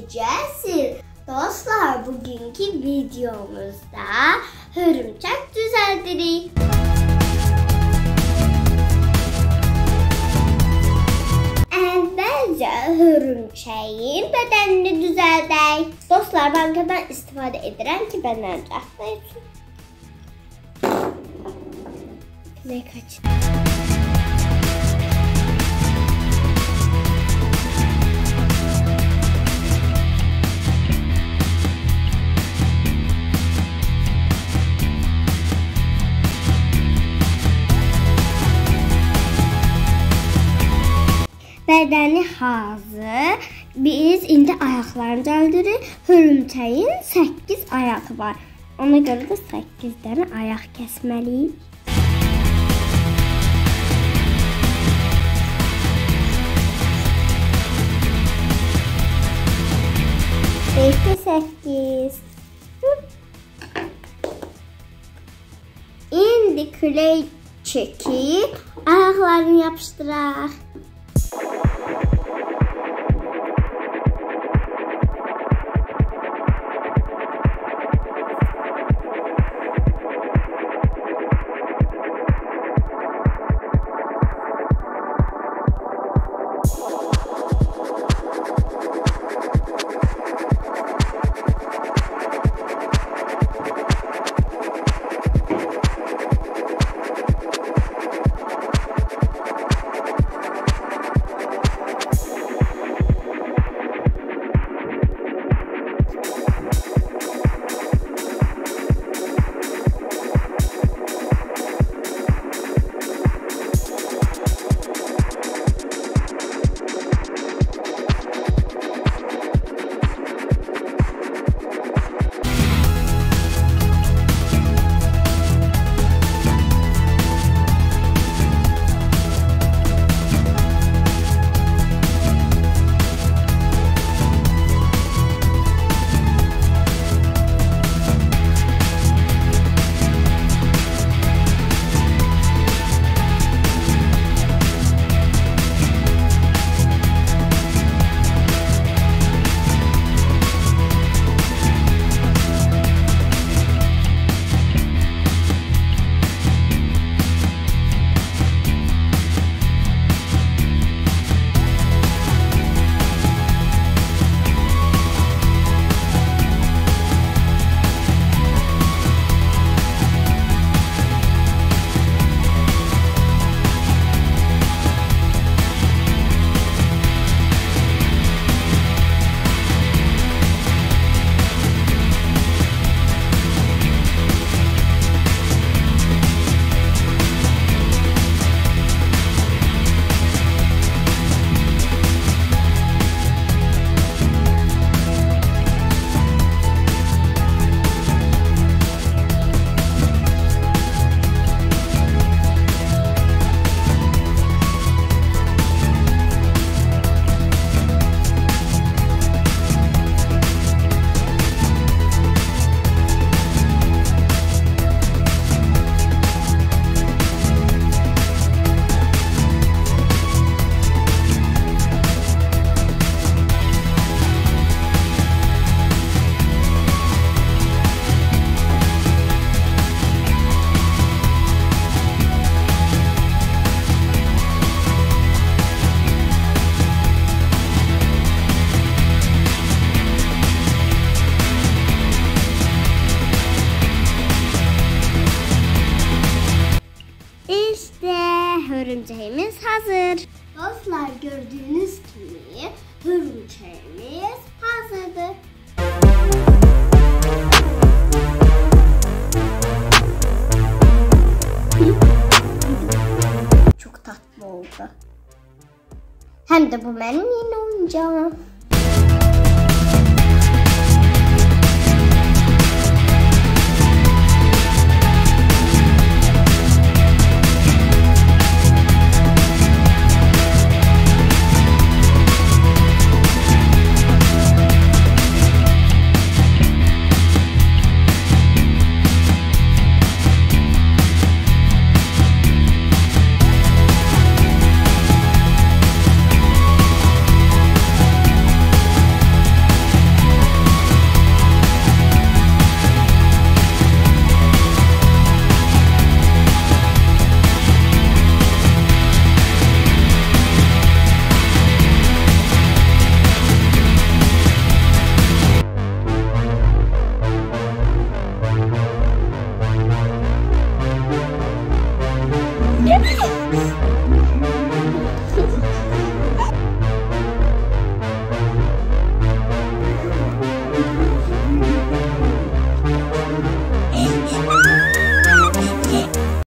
necəsiz? Dostlar, bugünkü videomuzda hörümçək düzəldirik. Əvvəlcə hörümçəyin bədənini düzəldək. Dostlar, bankadan istifadə edirəm ki, bədənini düzəltmək üçün. Ne kaç? Bədəni hazır. Biz indi ayaqlarını düzəldirik. Hörümçəyin 8 ayağı var. Ona görə də 8 dənə ayaq kəsməliyik. 8. İndi külək çəkib ayaqlarını yapışdıraq. Hörümçəyimiz hazır. Dostlar, gördüğünüz kimi hörümçəyimiz hazırdır. Çok tatlı oldu. Hem de bu benim yeni oyuncağım. kağız.